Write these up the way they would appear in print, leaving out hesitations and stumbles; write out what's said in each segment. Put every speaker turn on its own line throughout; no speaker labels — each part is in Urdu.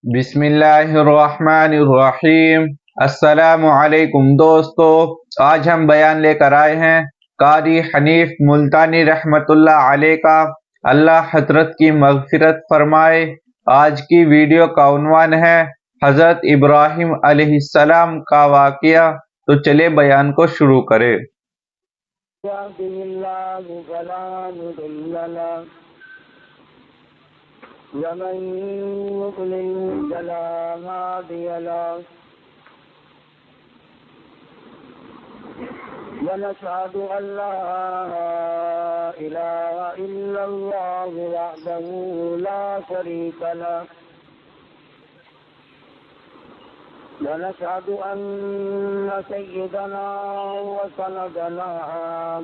بسم اللہ الرحمن الرحیم۔ السلام علیکم دوستو، آج ہم بیان لے کر آئے ہیں قاری حنیف ملتانی رحمت اللہ علیہ کا، اللہ حضرت کی مغفرت فرمائے۔ آج کی ویڈیو کا عنوان ہے حضرت ابراہیم علیہ السلام کا واقعہ، تو چلے بیان کو شروع کرے۔
ومن يضلل فلا هادي له ونشهد أن لا إله إلا الله وحده لا شريك له ونشهد أن سيدنا وسندنا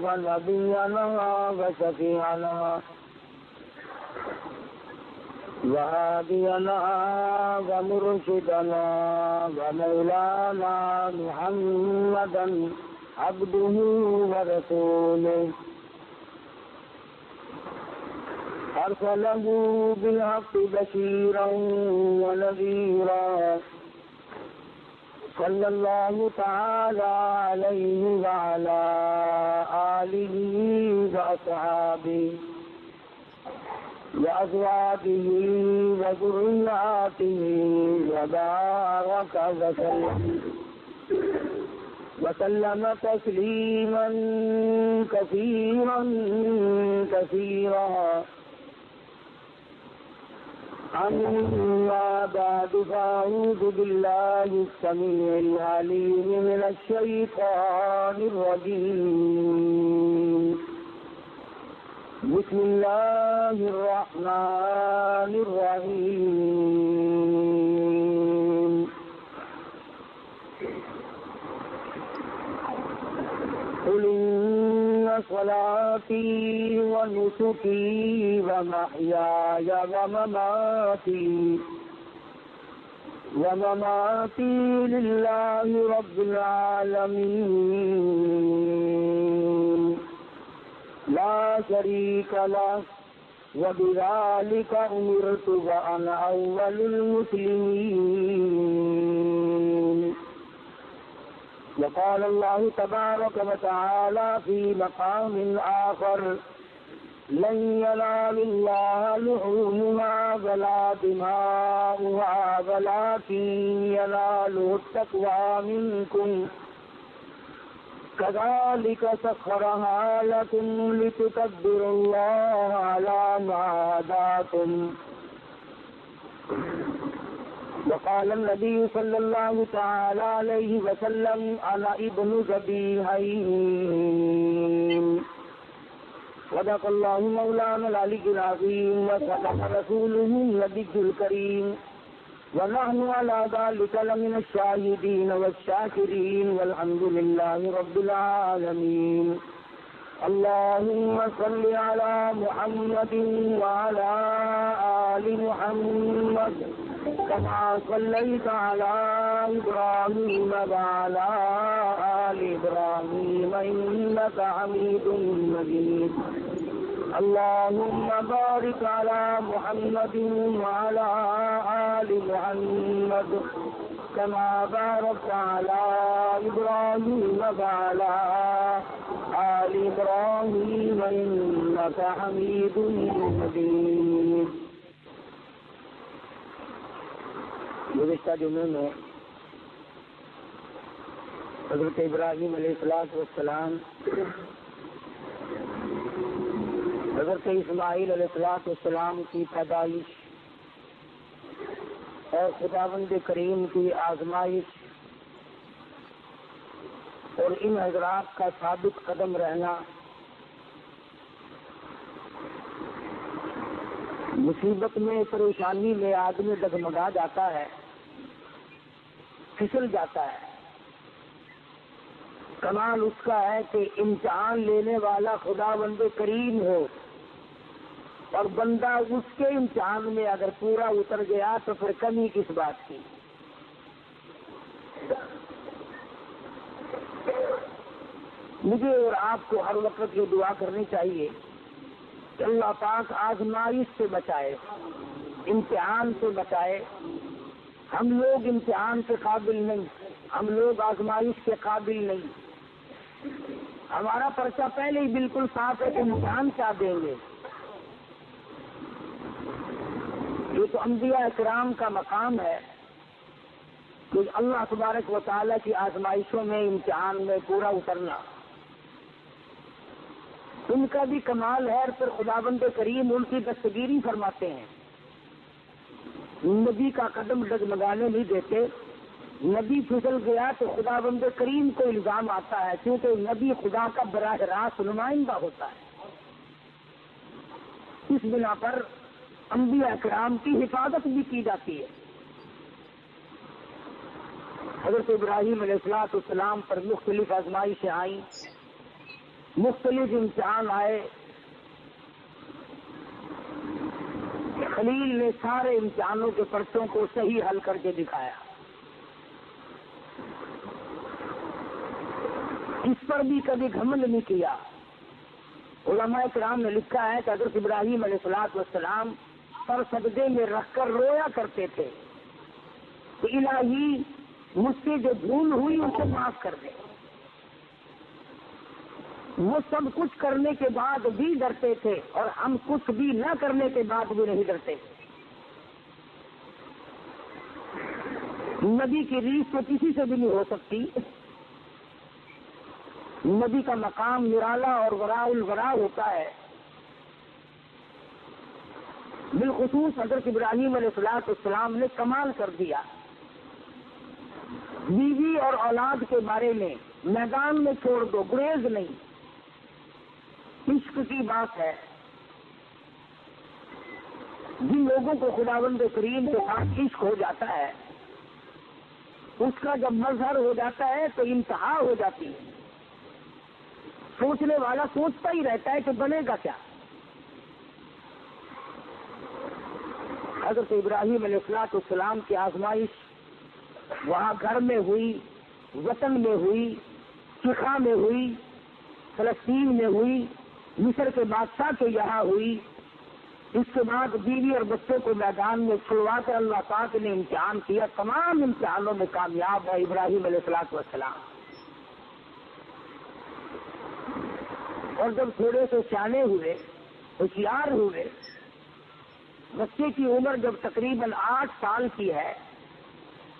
ونبينا وشفيعنا وهادينا ومرشدنا ومولانا محمدا عبده ورسوله أرسله بالحق بشيرا ونذيرا صلى الله تعالى عليه وعلى آله وأصحابه وأزواجه وذرياته وبارك وسلم تسليما كثيرا كثيرا. أما بعد، فأعوذ بالله السميع العليم من الشيطان الرجيم. بسم الله الرحمن الرحيم. قل إن صلاتي ونسكي ومحياي ومماتي لله رب العالمين لا شريك له وبذلك أمرت وأنا أول المسلمين. وقال الله تبارك وتعالى في مقام آخر: لن ينال الله لحومها ولا دماؤها ولكن يناله التقوى منكم كذلك سخرها لكم لتكبروا الله على ما هداكم. وقال النبي صلى الله تعالى عليه وسلم: أنا ابن ذبيحين. صدق الله مولانا العلي العظيم وصدق رسوله النبي الكريم، ونحن على ذلك لمن الشاهدين والشاكرين، والحمد لله رب العالمين. اللهم صل على محمد وعلى آل محمد كما صليت على إبراهيم وعلى آل إبراهيم إنك حميد مجيد. اللهم بارك على محمد وعلى آل محمد كما باركت على إبراهيم وعلى آل إبراهيم إنك حميد مجيد. گزشتہ جمعے میں حضرت ابراہیم علیہ السلام، حضرت اسماعیل علیہ السلام کی پیدائش اور خداوند کریم کی آزمائش اور ان حضرات کا ثابت قدم رہنا، مصیبت میں پریشانی میں آدمی ڈگمگا جاتا ہے، پھسل جاتا ہے. کمال اس کا ہے کہ امتحان لینے والا خداوند کریم ہو اور بندہ اس کے امتحان میں اگر پورا اتر گیا تو پھر کمی کس بات کی. مجھے اور آپ کو ہر وقت یہ دعا کرنی چاہیے کہ اللہ پاک آزمائش سے بچائے، امتحان سے بچائے ہم لوگ امتحان کے قابل نہیں، ہم لوگ آزمائش کے قابل نہیں. ہمارا پرچہ پہلے ہی بالکل صاف ہے کہ امتحان کیا دیں گے. یہ تو انبیاء اکرام کا مقام ہے کہ اللہ تبارک و تعالیٰ کی آزمائشوں میں، امتحان میں پورا اترنا. ان کا بھی کمال ہے، اور پھر خداوند کریم ان کی دستگیری فرماتے ہیں. نبی کا قدم ڈگمگانے نہیں دیتے. نبی پھسل گیا تو خداوند کریم کو الزام آتا ہے، کیونکہ نبی خدا کا براہ راست نمائندہ ہوتا ہے. اس بنا پر انبیاء کرام کی حفاظت بھی کی جاتی ہے. حضرت ابراہیم علیہ السلام پر مختلف آزمائشیں آئیں، مختلف امتحان آئے. خلیل نے سارے امتحانوں کے پرچوں کو صحیح حل کر کے دکھایا. اس پر بھی کبھی گھمنڈ نہیں کیا. علماء کرام نے لکھا ہے کہ حضرت ابراہیم علیہ السلام سر سجدے میں رکھ کر رویا کرتے تھے کہ الہی مجھ سے جو بھول ہوئی اسے معاف کر دے. وہ سب کچھ کرنے کے بعد بھی ڈرتے تھے، اور ہم کچھ بھی نہ کرنے کے بعد بھی نہیں ڈرتے. نبی کی ریس تو کسی سے بھی نہیں ہو سکتی. نبی کا مقام نرالا اور وراء الورا ہوتا ہے. بالخصوص حضرت ابراہیم علیہ السلام نے کمال کر دیا. بیوی اور اولاد کے بارے میں میدان میں چھوڑ دو، گریز نہیں. عشق کی بات ہے. جن لوگوں کو خداوند کریم کے ساتھ عشق ہو جاتا ہے، اس کا جب مظہر ہو جاتا ہے تو انتہا ہو جاتی ہے. سوچنے والا سوچتا ہی رہتا ہے کہ بنے گا کیا. حضرت ابراہیم علیہ السلام کی آزمائش وہاں گھر میں ہوئی، وطن میں ہوئی، شیخا میں ہوئی، فلسطین میں ہوئی، مصر کے بادشاہ کے یہاں ہوئی. اس کے بعد بیوی اور بچوں کو میدان میں چھڑوا کر اللہ پاک نے امتحان کیا. تمام امتحانوں میں کامیاب ہے ابراہیم علیہ السلام. اور جب تھوڑے سے سیانے ہوئے، ہوشیار ہوئے، بچے کی عمر جب تقریباً 8 سال کی ہے،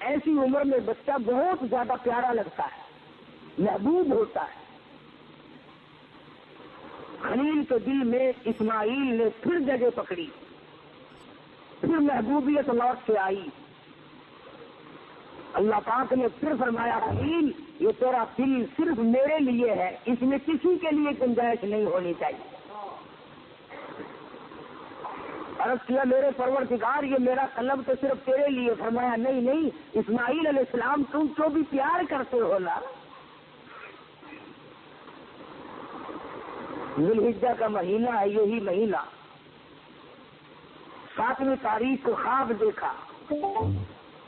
ایسی عمر میں بچہ بہت زیادہ پیارا لگتا ہے، محبوب ہوتا ہے. خلیل کے دل میں اسماعیل نے پھر جگہ پکڑی، پھر محبوبیت لوٹ کے آئی. اللہ پاک نے پھر فرمایا خلیل یہ تیرا دل صرف میرے لیے ہے، اس میں کسی کے لیے گنجائش نہیں ہونی چاہیے. عرض کیا میرے پروردگار یہ میرا قلب تو صرف تیرے لیے. فرمایا نہیں نہیں اسماعیل علیہ السلام تم تو بھی پیار کرتے ہو نا. ذوالحجہ کا مہینہ ہے، یہی مہینہ 7ویں تاریخ کو خواب دیکھا،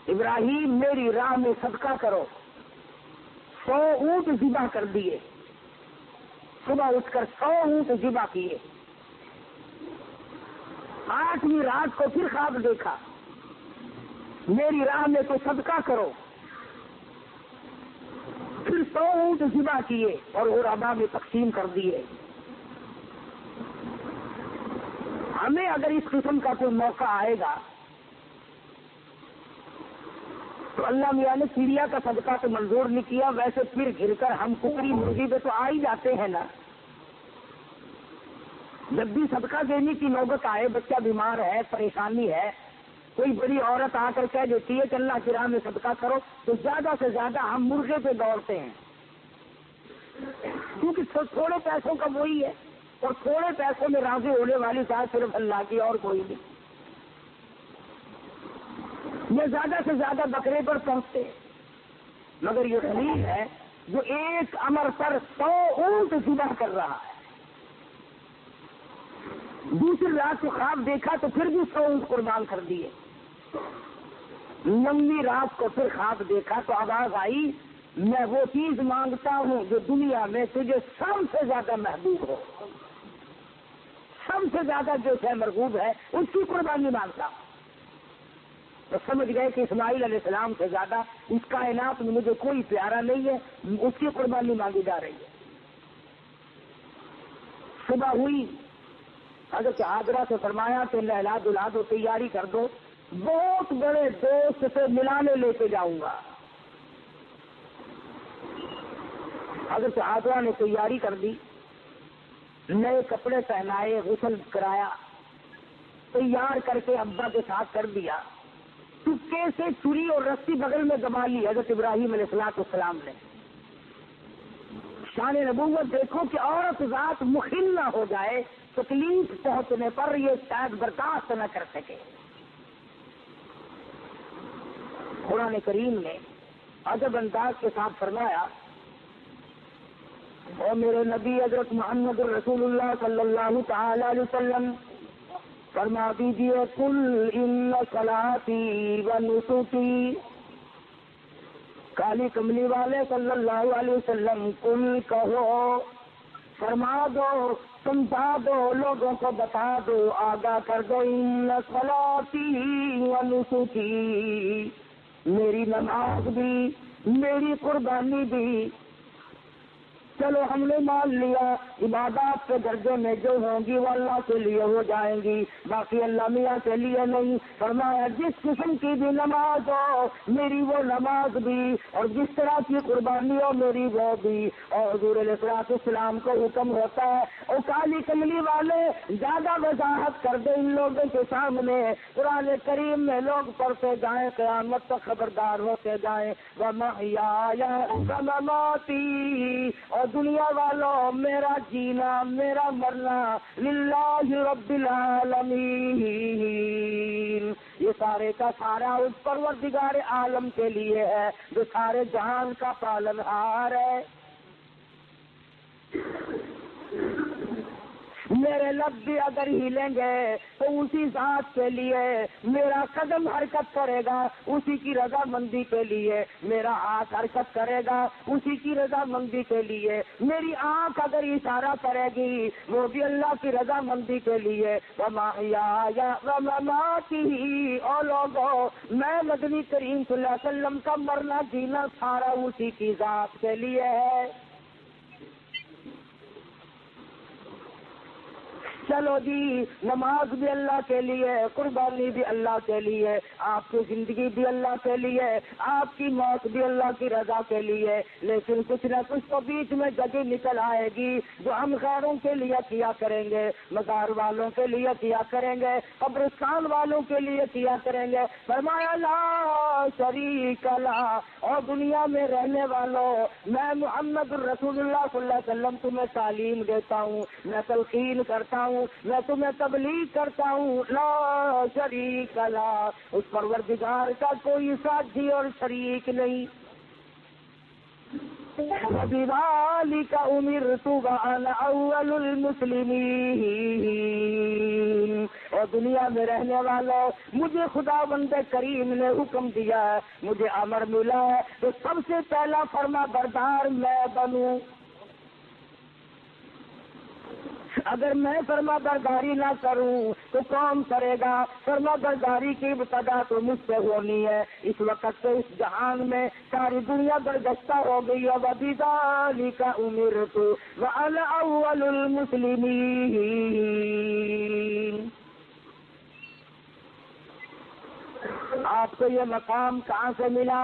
ابراہیم میری راہ میں صدقہ کرو. 100 اونٹ ذبح کر دیے. صبح اٹھ کر 100 اونٹ ذبح کیے. 8ویں رات کو پھر خواب دیکھا، میری راہ میں تو صدقہ کرو. پھر 100 اونٹ ذبح کیے اور غربا میں تقسیم کر دیے. ہمیں اگر اس قسم کا کوئی موقع آئے گا تو اللہ میاں نے چڑیا کا صدقہ تو منظور نہیں کیا، ویسے پھر گر کر ہم ککڑی مرغی پہ تو آ ہی جاتے ہیں نا. جب بھی صدقہ دینے کی نوبت آئے، بچہ بیمار ہے، پریشانی ہے، کوئی بڑی عورت آ کر کہہ دیتی ہے کہ اللہ کی راہ میں صدقہ کرو، تو زیادہ سے زیادہ ہم مرغے پہ دوڑتے ہیں، کیونکہ تھوڑے پیسوں کا وہی ہے، اور تھوڑے پیسوں میں راضی ہونے والی ذات صرف اللہ کی اور کوئی نہیں. یہ زیادہ سے زیادہ بکرے پر پہنچتے، مگر یہ خلیل ہے جو ایک امر پر 100 اونٹ ذبح کر رہا ہے. دوسری رات کو خواب دیکھا تو پھر بھی 100 اونٹ قربان کر دیے. 9ویں رات کو پھر خواب دیکھا تو آواز آئی میں وہ چیز مانگتا ہوں جو دنیا میں تجھے سب سے زیادہ محبوب ہو، سب سے زیادہ جو ہے مرغوب ہے، اس کی قربانی مانگتا ہوں. تو سمجھ گئے کہ اسماعیل علیہ السلام سے زیادہ اس کائنات میں مجھے کوئی پیارا نہیں ہے، اس کی قربانی مانگی جا رہی ہے۔ صبح ہوئی، حضرت حاجرہ سے فرمایا کہ نہلا دھلا دو، تیاری کر دو، بہت بڑے دوست سے ملانے لے کے جاؤں گا۔ حضرت حاجرہ نے تیاری کر دی، نئے کپڑے پہنائے، غسل کرایا، تیار کر کے ابا کے ساتھ کر دیا۔ چپکے سے چری اور رسی بغل میں دبا لی حضرت ابراہیم علیہ السلام نے۔ شان نبوت دیکھو کہ عورت ذات مخل نہ ہو جائے، تکلیف پہنچنے پر یہ شاید برداشت نہ کر سکے۔ قرآن کریم نے ادب انداز کے ساتھ فرمایا، اور میرے نبی حضرت محمد رسول اللہ صلی اللہ تعالی علیہ وسلم فرما دیجیے، قل ان صلاتی و نسکی، کالی کملی والے صلی اللہ علیہ وسلم قل کہو، فرما دو، سمجھا دو، لوگوں کو بتا دو، آگاہ کر دو، ان صلاتی و نسکی، میری نماز بھی، میری قربانی بھی، چلو ہم نے مان لیا عبادات کے درجے میں جو ہوں گی وہ اللہ کے لیے ہو جائیں گی، باقی اللہ میاں کے لیے نہیں۔ فرمایا جس قسم کی بھی نماز ہو میری وہ نماز بھی، اور جس طرح کی قربانی ہو میری وہ بھی۔ اور حضور علیہ السلام کو حکم ہوتا ہے، اور کالی کملی والے زیادہ وضاحت کر دیں ان لوگوں کے سامنے، قرآن کریم میں لوگ پڑھتے جائیں، قیامت تک خبردار ہوتے جائیں، وَمَحْيَايَ وَمَمَاتِي، اور دنیا والوں میرا جینا میرا مرنا للہ رب العالمین، یہ سارے کا سارا اس پروردگار عالم کے لیے ہے جو سارے جہان کا پالنہار ہے۔ میرے لب بھی اگر ہلیں گے تو اسی ذات کے لیے، میرا قدم حرکت کرے گا اسی کی رضا مندی کے لیے، میرا ہاتھ حرکت کرے گا اسی کی رضا مندی کے لیے، میری آنکھ اگر اشارہ کرے گی وہ بھی اللہ کی رضا مندی کے لیے۔ وَمَحْيَايَ وَمَمَاتِي، اور لوگوں میں مدنی کریم صلی اللہ علیہ وسلم کا مرنا جینا سارا اسی کی ذات کے لیے ہے۔ چلو جی، نماز بھی اللہ کے لیے، قربانی بھی اللہ کے لیے، آپ کی زندگی بھی اللہ کے لیے، آپ کی موت بھی اللہ کی رضا کے لیے، لیکن کچھ نہ کچھ تو بیچ میں جگہ نکل آئے گی جو ہم غیروں کے لیے کیا کریں گے، مزار والوں کے لیے کیا کریں گے، قبرستان والوں کے لیے کیا کریں گے۔ فرمایا لا شریک لا، اور دنیا میں رہنے والوں میں محمد الرسول اللہ صلی اللہ علیہ وسلم تمہیں تعلیم دیتا ہوں، میں تلقین کرتا ہوں، میں تمہیں تبلیغ کرتا ہوں، لا شریک لا، اس پروردگار کا کوئی ساتھی اور شریک نہیں۔ بِذَلِكَ أُمِرْتُ وَأَنَا أَوَّلُ الْمُسْلِمِينَ، اور دنیا میں رہنے والوں مجھے خداوند کریم نے حکم دیا ہے، مجھے امر ملا ہے تو سب سے پہلا فرما بردار میں بنوں۔ اگر میں فرما برداری نہ کروں تو کون کرے گا؟ فرما برداری کی ابتدا تو مجھ سے ہونی ہے۔ اس وقت سے اس جہان میں ساری دنیا برگشتہ ہو گئی ہے۔ وَبِذَلِكَ أُمِرْتُ وَأَنَا أَوَّلُ الْمُسْلِمِينَ۔ آپ کو یہ مقام کہاں سے ملا؟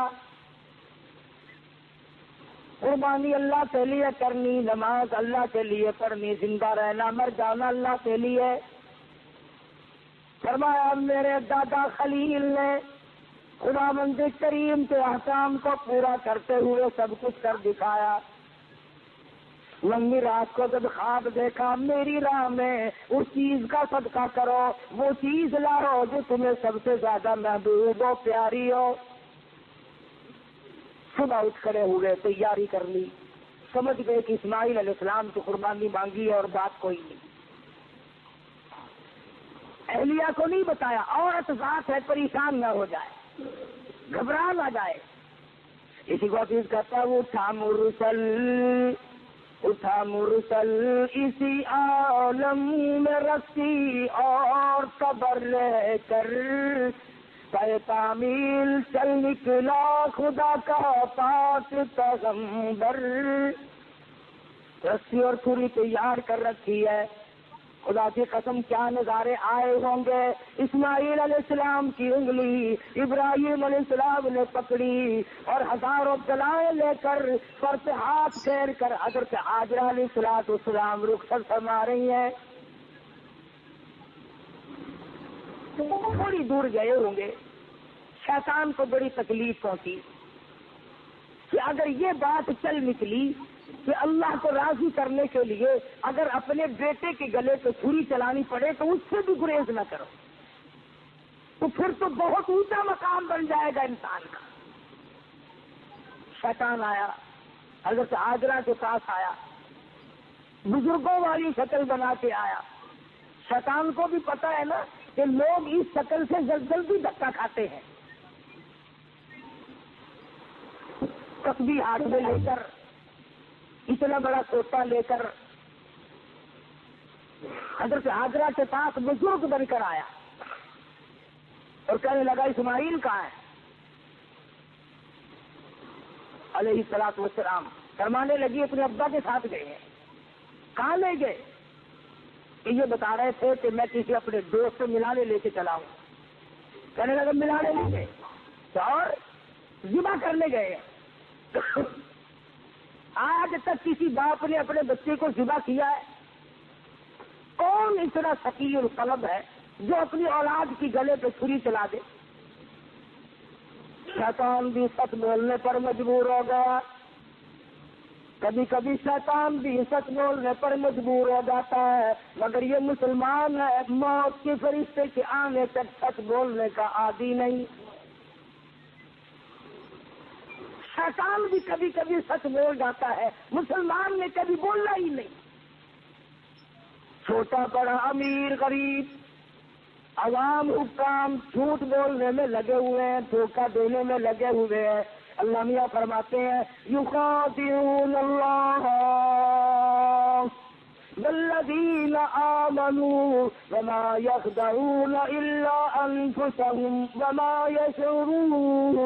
قربانی اللہ کے لیے کرنی، نماز اللہ کے لیے پڑھنی، زندہ رہنا مر جانا اللہ کے لیے۔ فرمایا میرے دادا خلیل نے خداوند کریم کے احکام کو پورا کرتے ہوئے سب کچھ کر دکھایا۔ لمبی رات کو جب خواب دیکھا، میری راہ میں اس چیز کا صدقہ کرو، وہ چیز لاؤ جو تمہیں سب سے زیادہ محبوب و پیاری ہو۔ صبح اٹھ کھڑے ہوئے، تیاری کر لی، سمجھ گئے کہ اسماعیل علیہ السلام کی قربانی مانگی ہے اور بات کوئی نہیں۔ اہلیہ کو نہیں بتایا، عورت ذات ہے، پریشان نہ ہو جائے، گھبرا نہ جائے۔ اسی کو چیز کہتا ہے اٹھا مرسل اسی عالم میں رسی اور صبر لے کر، تعمیل چل نکلا خدا کا پاک پیغمبر، رسی اور چھری تیار کر رکھی ہے، خدا کی قسم کیا نظارے آئے ہوں گے۔ اسماعیل علیہ السلام کی انگلی ابراہیم علیہ السلام نے پکڑی اور ہزاروں بلائیں لے کر سر پہ ہاتھ پھیر کر حضرت ہاجرہ علیہ السلام رخصت فرما رہی ہیں۔ تھوڑی دور گئے ہوں گے، شیطان کو بڑی تکلیف پہنچی کہ اگر یہ بات چل نکلی کہ اللہ کو راضی کرنے کے لیے اگر اپنے بیٹے کے گلے پہ چھری چلانی پڑے تو اس سے بھی گریز نہ کرو، تو پھر تو بہت اونچا مقام بن جائے گا انسان کا۔ شیطان آیا، حضرت ہاجرہ کے پاس آیا، بزرگوں والی شکل بنا کے آیا۔ شیطان کو بھی پتا ہے نا کہ لوگ اس شکل سے جلدی دھکا کھاتے ہیں۔ تسبیح ہاتھ میں لے کر، اتنا بڑا سوٹا لے کر حضرت ہاجرہ کے پاس بزرگ بن کر آیا اور کہنے لگا اسماعیل کہاں ہے علیہ الصلوۃ والسلام؟ فرمانے لگی اپنے ابا کے ساتھ گئے ہیں۔ کہاں لے گئے؟ کہ یہ بتا رہے تھے کہ میں کسی اپنے دوست سے ملانے لے کے چلا ہوں۔ کہنے لگا ملانے لے گئے اور ذبح کرنے گئے۔ آج تک کسی باپ نے اپنے بچے کو ذبح کیا ہے؟ کون اتنا شقی القلب ہے جو اپنی اولاد کی گلے پہ چھری چلا دے؟ شیطان بھی سچ بولنے پر مجبور ہو گیا، کبھی کبھی شیطان بھی سچ بولنے پر مجبور ہو جاتا ہے، مگر یہ مسلمان ہے، موت کے فرشتے کے آنے تک سچ بولنے کا عادی نہیں۔ شیطان بھی کبھی کبھی سچ بول جاتا ہے، مسلمان نے کبھی بولنا ہی نہیں۔ چھوٹا بڑا امیر غریب عوام حکام جھوٹ بولنے میں لگے ہوئے ہیں، دھوکہ دینے میں لگے ہوئے ہیں۔ اللہ میاں فرماتے ہیں یخادعون اللہ والذین آمنوا وما یخدعون الا انفسهم وما یشعرون۔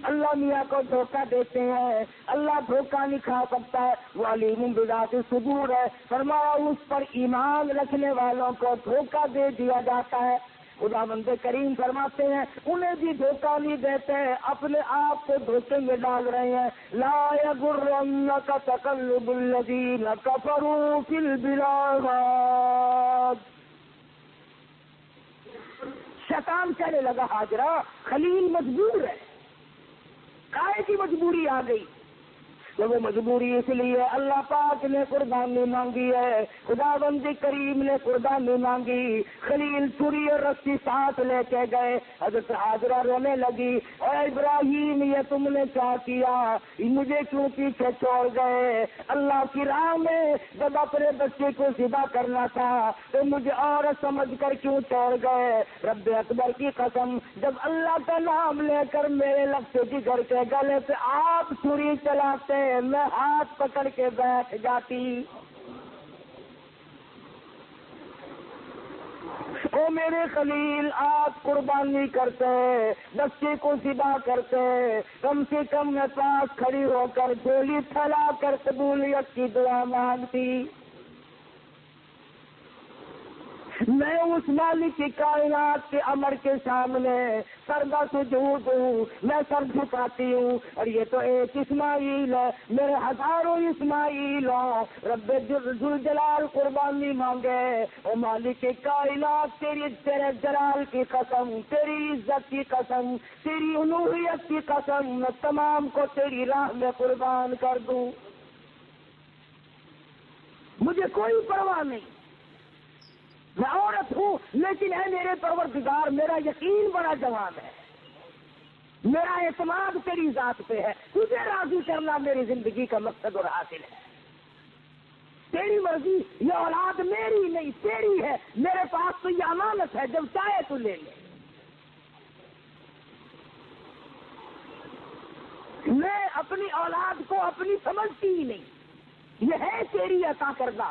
اللہ میاں کو دھوکہ دیتے ہیں، اللہ دھوکہ نہیں کھا سکتا ہے، وہ علیم بذات الصدور ہے۔ فرمایا اس پر ایمان رکھنے والوں کو دھوکہ دے دیا جاتا ہے۔ خداوند کریم فرماتے ہیں انہیں بھی دھوکہ نہیں دیتے، اپنے آپ کو دھوکے میں ڈال رہے ہیں۔ لا یغرنک تقلب الذین کفروا فی البلاد۔ شیطان کہنے لگا ہاجرہ خلیل مجبور ہے۔ کائے کی مجبوری آ گئی؟ تو وہ مجبوری اس لیے اللہ پاک نے قربانی مانگی ہے، خداوند کریم نے قربانی مانگی۔ خلیل چھری اور رسی ساتھ لے کے گئے، حضرت ہاجرہ رونے لگی، اے ابراہیم یہ تم نے کیا کیا، مجھے کیوں پیچھے چھوڑ گئے؟ اللہ کی راہ میں جب اپنے بچے کو ذبح کرنا تھا تو مجھے عورت سمجھ کر کیوں چھوڑ گئے؟ رب اکبر کی قسم، جب اللہ کا نام لے کر میرے لفظ جگر کے گلے پہ آپ چھری چلاتے میں ہاتھ پکڑ کے بیٹھ جاتی۔ او میرے خلیل آپ قربانی کرتے، بچے کو ذبح کرتے، کم سے کم میں پاس کھڑی ہو کر جھولی پھیلا کر قبولیت کی دعا مانگتی۔ میں اس مالک کی کائنات کے امر کے سامنے سردہ سجود ہوں، میں سر جھکاتی ہوں، اور یہ تو ایک اسماعیل ہے، میرے ہزاروں اسماعیل ہوں۔ رب ذوالجلال قربانی مانگے، او مالک کی کائنات تیرے جلال کی قسم، تیری عزت کی قسم، تیری الوہیت کی قسم، میں تمام کو تیری راہ میں قربان کر دوں، مجھے کوئی پرواہ نہیں، میں عورت ہوں لیکن ہے میرے پروردگار میرا یقین بڑا جوان ہے، میرا اعتماد تیری ذات پہ ہے، تجھے راضی کرنا میری زندگی کا مقصد اور حاصل ہے، تیری مرضی، یہ اولاد میری نہیں تیری ہے، میرے پاس تو یہ امانت ہے، جب چاہے تو لے لے، میں اپنی اولاد کو اپنی سمجھتی ہی نہیں، یہ ہے تیری عطا کردہ۔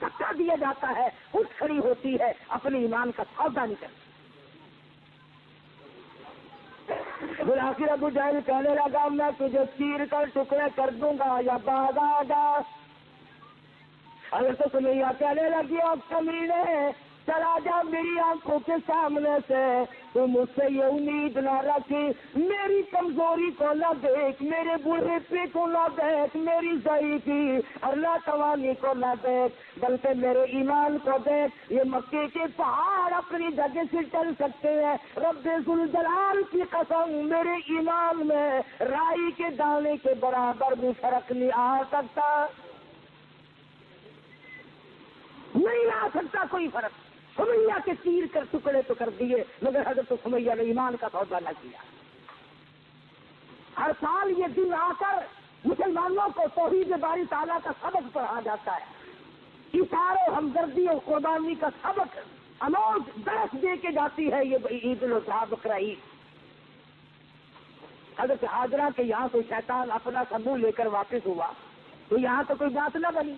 دھکا دیا جاتا ہے، اٹھ کھڑی ہوتی ہے، اپنے ایمان کا سودا نہیں کرتی۔ پھر آخر ابو جہل کہنے لگا میں تجھے چیر کر ٹکڑے کر دوں گا یا باغ آ جا۔ اگر تو سمیہ کہنے لگی اب کمینے چلا جا میری آنکھوں کے سامنے سے، تو مجھ سے یہ امید نہ رکھی، میری کمزوری کو نہ دیکھ، میرے بوڑھے پے کو نہ دیکھ، میری ضعیفی اور ناتوانی کو نہ دیکھ، بلکہ میرے ایمان کو دیکھ۔ یہ مکے کے پہاڑ اپنی جگہ سے چل سکتے ہیں، رب ذوالجلال کی قسم میرے ایمان میں رائی کے دانے کے برابر بھی فرق نہیں آ سکتا، نہیں آ سکتا کوئی فرق۔ سمیہ کے تیر کر ٹکڑے تو کر دیے، مگر حضرت سمیہ نے ایمان کا سودا نہ کیا۔ ہر سال یہ دن آ کر مسلمانوں کو توحید باری تعالیٰ کا سبق پڑھا جاتا ہے، اثار و ہمدردی اور قربانی کا سبق اموج درس دے کے جاتی ہے یہ عید الاضحیٰ بقرہ عید۔ حضرت حاجرہ کے یہاں کوئی شیطان اپنا سمو لے کر واپس ہوا تو یہاں تو کوئی بات نہ بنی۔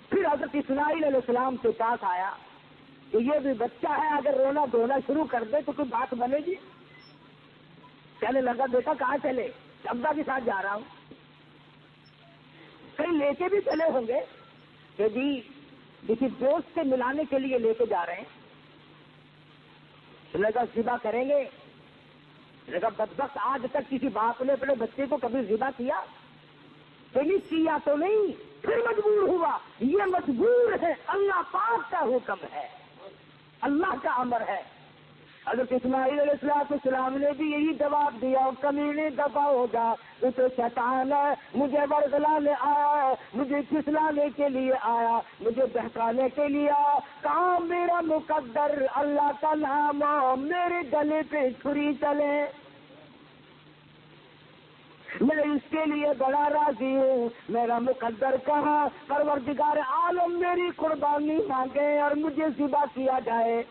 پھر حضرت اسماعیل علیہ السلام کے پاس آیا کہ یہ بھی بچہ ہے، اگر رونا دھونا شروع کر دے تو کوئی بات بنے گی؟ کہنے لگا بیٹا کہاں چلے؟ ابا کے ساتھ جا رہا ہوں۔ کہیں لے کے بھی چلے ہوں گے کہ جی کسی دوست سے ملانے کے لیے لے کے جا رہے ہیں، لگا ذبح کریں گے، لگا بدبخت آج تک کسی باپ نے اپنے بچے کو کبھی ذبح کیا؟ کیا تو نہیں، پھر مجبور ہوا۔ یہ مجبور ہے، اللہ پاک کا حکم ہے، اللہ کا امر ہے۔ حضرت اسماعیل علیہ السلام نے بھی یہی جواب دیا، کمینے دفع ہو جا، تو شیطان ہے، مجھے ورگلانے آیا ہے، مجھے پھسلانے کے لیے آیا، مجھے بہکانے کے لیے آیا۔ کہاں میرا مقدر اللہ کا نام میرے گلے پہ چھری چلے، میں اس کے لیے بڑا راضی ہوں۔ میرا مقدر کہاں، پروردگار عالم میری قربانی مانگے اور مجھے ذبح کیا جائے۔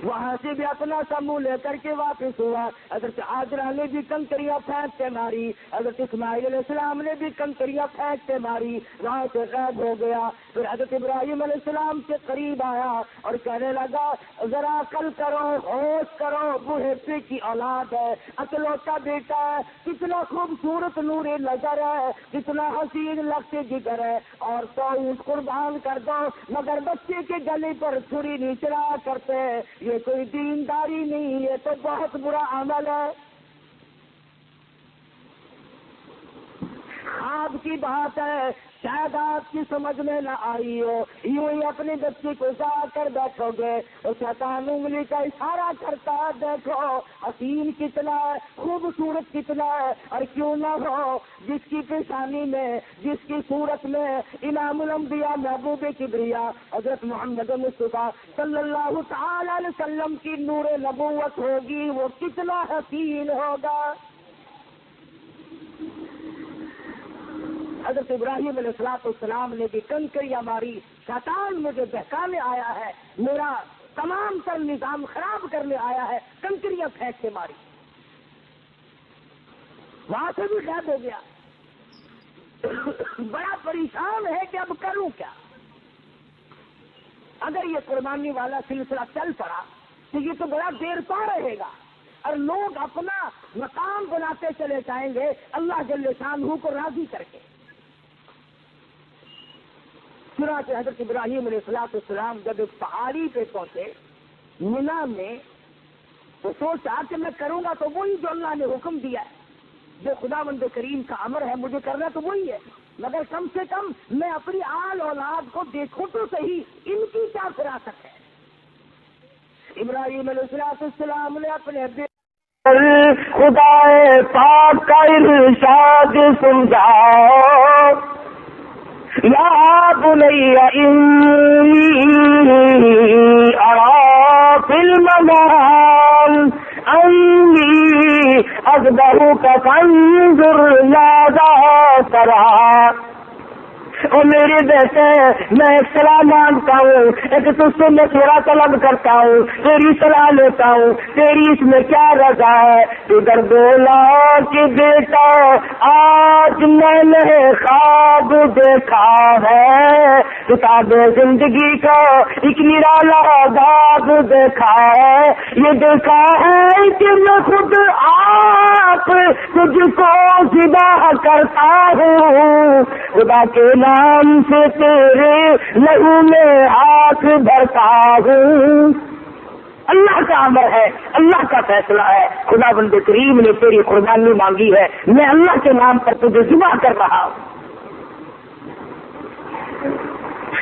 وہاں سے بھی اپنا سمو لے کر کے واپس ہوا۔ حضرت حاجرہ نے بھی کنکریاں پھینک کے ماری، حضرت اسماعیل علیہ السلام نے بھی کنکریاں پھینک کے ماری، وہاں سے غائب ہو گیا۔ پھر حضرت ابراہیم علیہ السلام کے قریب آیا اور کہنے لگا ذرا عقل کرو، ہوش کرو، بوڑھے پے کی اولاد ہے، اکلوتا بیٹا ہے، کتنا خوبصورت نور نظر ہے، کتنا حسین لفظ جگر ہے، اور تو اونٹ قربان کر دو، مگر بچے کے گلے پر چھری نہیں چلا کرتے، یہ کوئی دینداری نہیں، یہ تو بہت برا عمل ہے۔ خواب کی بات ہے، شاید آپ کی سمجھ میں نہ آئی ہو، یوں ہی اپنے بچے کو جا کر بیٹھو گے اور شیطان انگلی کا اشارہ کرتا ہے، دیکھو حسین کتنا ہے، خوبصورت کتنا ہے، اور کیوں نہ ہو جس کی پیشانی میں، جس کی صورت میں امام الانبیاء محبوب کبریا حضرت محمد مصطفیٰ صلی اللہ تعالی علیہ وسلم کی نور نبوت ہوگی، وہ کتنا حسین ہوگا۔ حضرت ابراہیم علیہ السلام نے بھی کنکریاں ماری، شیطان مجھے بہکانے آیا ہے، میرا تمام تر نظام خراب کرنے آیا ہے، کنکریاں پھینک کے ماری، وہاں سے بھی غائب ہو گیا۔ بڑا پریشان ہے کہ اب کروں کیا؟ اگر یہ قربانی والا سلسلہ چل پڑا تو یہ تو بڑا دیر پا رہے گا، اور لوگ اپنا مقام بناتے چلے جائیں گے اللہ جل شانہ کو راضی کر کے۔ چنانچہ حضرت ابراہیم علیہ السلام جب ایک پہاڑی پہ پہنچے منا میں، تو سوچا کہ میں کروں گا تو وہی جو اللہ نے حکم دیا ہے، جو خداوند کریم کا امر ہے مجھے کرنا تو وہی ہے، مگر کم سے کم میں اپنی آل اولاد کو دیکھوں تو صحیح، ان کی کیا فراست ہے۔ ابراہیم علیہ السلام نے اپنے خدا پاک کا ارشاد سمجھاؤ، یا بنی انی ارا فی المنام انی اذبحک فانظر ماذا تری۔ اور میرے بیٹے میں ایک صلاح مانگتا ہوں، ایک تجھ سے مشورہ طلب کرتا ہوں، تیری صلاح لیتا ہوں، تیری اس میں کیا رضا ہے؟ ادھر بولا کہ بیٹا آج میں نے خواب دیکھا ہے، کتاب زندگی کا ایک نرالا باب دیکھا ہے، یہ دیکھا ہے کہ میں خود آپ تجھ کو ذبح کرتا ہوں، خدا کے نام سے تیرے لہو میں ہاتھ بھرتا ہوں۔ اللہ کا امر ہے، اللہ کا فیصلہ ہے، خدا بند کریم نے تیری قربانی مانگی ہے، میں اللہ کے نام پر تجھے ذبح کر رہا ہوں۔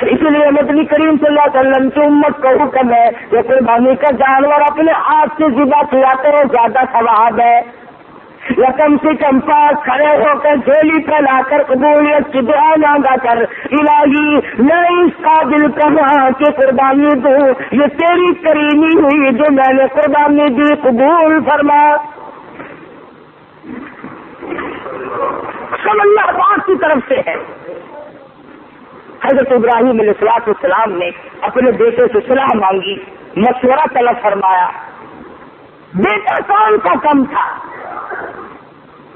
اس لیے نبی کریم صلی اللہ علیہ وسلم کی امت کو حکم ہے کہ قربانی کا جانور اپنے ہاتھ سے ذبح کیا کرو، زیادہ ثواب ہے، یا کم سے کم پاس کھڑے ہو کر جھولی پھیلا کر قبولیت کی دعا مانگا کر، الہی میں اس قابل کہاں کہ قربانی دوں، یہ تیری کریمی ہوئی جو میں نے قربانی دی، قبول فرما۔ سب اللہ پاک کی طرف سے ہے۔ حضرت ابراہیم علیہ السلام نے اپنے بیٹے سے صلاح مانگی، مشورہ طلب فرمایا۔ بیٹا کون کا کم تھا؟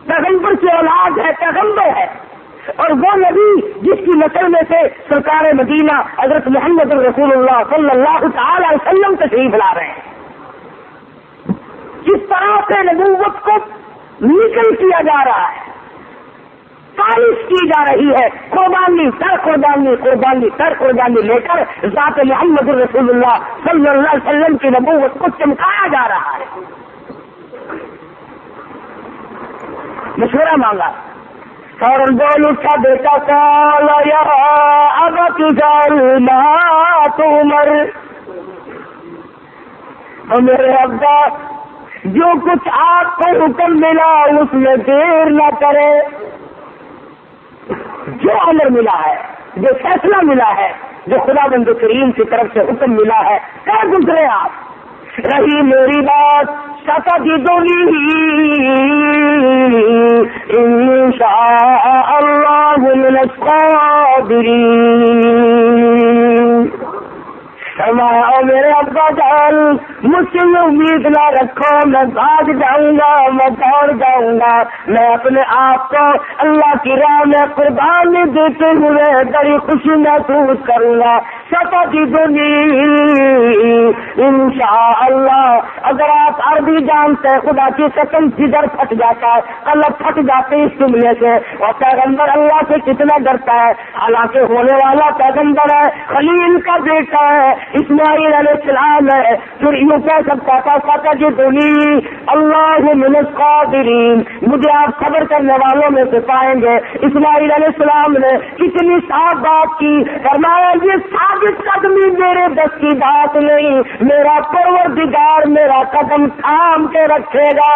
پیغمبر کی اولاد ہے، پیغمبر ہے، اور وہ نبی جس کی نسل میں سے سرکار مدینہ حضرت محمد رسول اللہ صلی اللہ تعالی علیہ وسلم تشریف لا رہے ہیں۔ جس طرح سے نبوت کو نکل کیا جا رہا ہے، تعریف کی جا رہی ہے، قربانی سر قربانی، قربانی سر قربانی لے کر ذات محمد رسول اللہ صلی اللہ علیہ وسلم کی نبوت کو چمکایا جا رہا ہے۔ مشورہ مانگا، فوراً بول اٹھا بیٹا، قال یا ابت افعل ما تؤمر، اور میرے ابا جو کچھ آپ کو حکم ملا اس میں دیر نہ کرے، جو امر ملا ہے، جو فیصلہ ملا ہے، جو خدا بند کریم کی طرف سے حکم ملا ہے، کیا گزرے آپ؟ رہی میری بات ستجدنی انشاء اللہ من الصابرین۔ فرمایا میرے ابا جان مجھ سے امید نہ رکھو، میں بھاگ جاؤں گا، میں دوڑ جاؤں گا، میں اپنے آپ کو اللہ کی راہ میں قربانی دیتے ہوئے بڑی خوشی محسوس کروں گا۔ ستجدنی انشاءاللہ، اگر آپ عربی جانتے خدا کی قسم جدھر پھٹ جاتا ہے، قلب پھٹ جاتے اس جملے سے، اور پیغمبر اللہ سے کتنا ڈرتا ہے، حالانکہ ہونے والا پیغمبر ہے، خلیل کا بیٹا ہے، اسماعیل علیہ السلام ہے، پھر یوں کہہ سکتا تھا ستجدنی اللہ من الصابرین، مجھے آپ صبر کرنے والوں میں سے پائیں گے۔ اسماعیل علیہ السلام نے کتنی صاف بات کی، فرمایا یہ ثابت قدمی میرے بس کی بات نہیں، میرا پروردگار میرا قدم تھام کے رکھے گا۔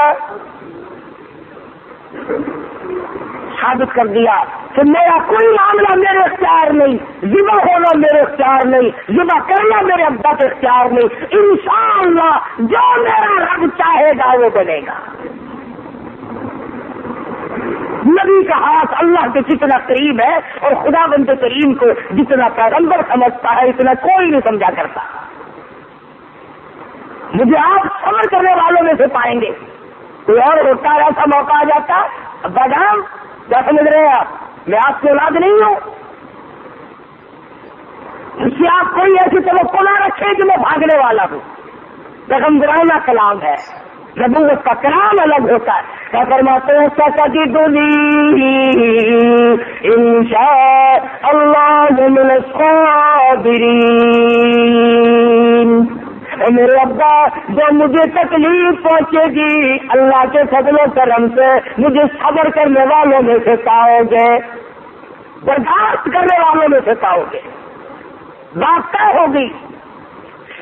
ثابت کر دیا کہ میرا کوئی معاملہ میرے اختیار نہیں، ذبح ہونا میرے اختیار نہیں، ذبح کرنا میرے ابا کے اختیار نہیں، انشاءاللہ جو میرا رب چاہے گا وہ بنے گا۔ نبی کا ہاتھ اللہ کے جتنا قریب ہے اور خدا بند کریم کو جتنا پیغمبر سمجھتا ہے اتنا کوئی نہیں سمجھا کرتا۔ مجھے آپ صبر کرنے والوں میں سے پائیں گے۔ کوئی اور ہوتا ہے ایسا موقع آ جاتا، ابا جان کیا سمجھ رہے ہیں آپ، میں آپ کی اولاد نہیں ہوں، اس سے آپ کوئی ایسی توقع نہ رکھے کہ میں بھاگنے والا ہوں۔ پیغمبرانہ کلام ہے، نبوت کا کلام الگ ہوتا ہے۔ کیا فرماتے ہیں ستجدنی انشاء اللہ من الصابرین۔ میرے ابا جو مجھے تکلیف پہنچے گی اللہ کے فضل و کرم سے مجھے صبر کرنے والوں میں سے پاؤ گے، برداشت کرنے والوں میں سے پاؤ گے۔ بات طے ہوگی،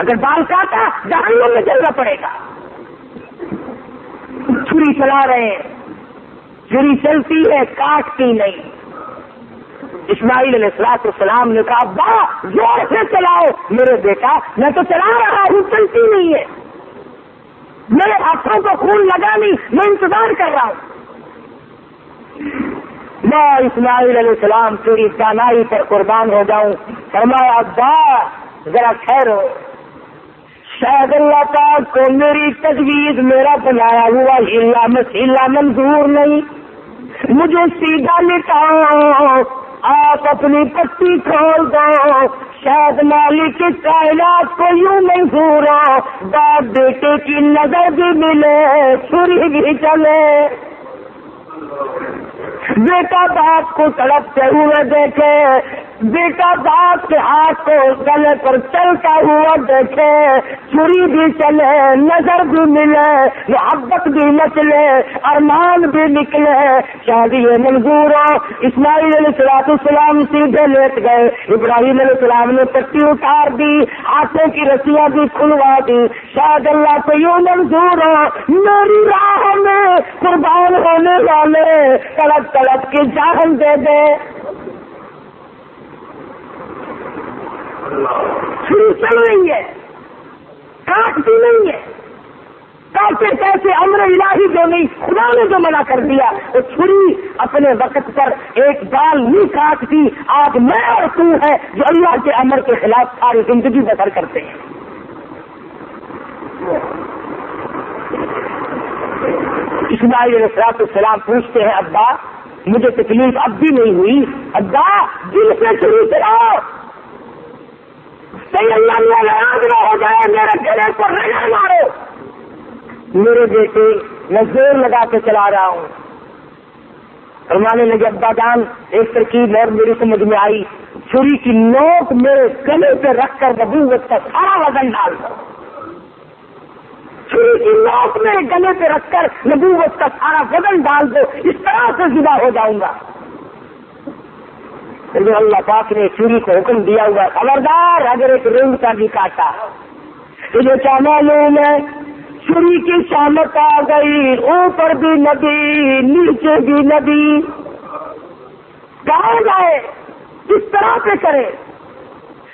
اگر بال کاٹا جہنم میں جلنا پڑے گا. چھری چلا رہے ہیں, چھری چلتی ہے کاٹتی نہیں. اسماعیل علیہ السلام نے کہا ابا زور سے چلاؤ. میرے بیٹا میں تو چلا رہا ہوں, چلتی نہیں ہے, میرے ہاتھوں کو خون لگا نہیں, میں انتظار کر رہا ہوں. میں اسماعیل علیہ السلام تیری دانائی پر قربان ہو جاؤں. فرمایا ابا ذرا ٹھہرو, شاید اللہ پاک کو میری تجویز, میرا بنایا ہوا ہیلا مسیلا منظور نہیں. مجھے سیدھا لٹاؤ, آپ اپنی پٹی کھول دو. شاید مالک کائنات کو یوں منظور ہو, باپ بیٹے کی نظر بھی ملے, چھری بھی چلے. بیٹا باپ کو تڑپتے ہوئے دیکھے, بیٹا باپ کے ہاتھ کو گلے پر چلتا ہوا دیکھے, چھری بھی چلے, نظر بھی ملے, محبت بھی مچلے, ارمان بھی نکلے, شادی منظور ہو. اسماعیل علیہ السلام سیدھے لیٹ گئے. ابراہیم علیہ السلام نے پٹی اتار دی, ہاتھوں کی رسیاں بھی کھلوا دی. شاید اللہ کو یوں منظور ہو میری راہ میں قربان ہونے والے تڑپ تڑپ کے جان دے دے. چھری چل رہی ہے, کاٹتی نہیں ہے. کاٹتے کیسے امر الہی جو نہیں, خدا نے جو منع کر دیا. وہ چھری اپنے وقت پر ایک بال نہیں کاٹتی. آج میں اور تو ہے جو اللہ کے امر کے خلاف ساری زندگی بسر کرتے ہیں. اسماعیل علیہ السلام پوچھتے ہیں ابا مجھے تکلیف اب بھی نہیں ہوئی. ابا دل سے چھری چلاؤ, صحیح اللہ ناراض نہ ہو جائے, میرے گلے پر رگڑ مارو. میرے بیٹے میں زور لگا کے چلا رہا ہوں. فرمانے لگے ابا جان ایک ترکیب اور میری سمجھ میں آئی, چھری کی نوک میرے گلے پہ رکھ کر نبوت کا سارا وزن ڈال دو. چھری کی نوک میرے گلے پہ رکھ کر نبوت کا سارا وزن ڈال دو, اس طرح سے ذبح ہو جاؤں گا. لیکن اللہ پاک نے چھری کو حکم دیا ہوا, خبردار اگر ایک رنگ کا بھی کاٹا. تجھے کیا معلوم ہے چھری کی شامت آ گئی, اوپر بھی نبی نیچے بھی نبی, کہاں جائے کس طرح سے کرے.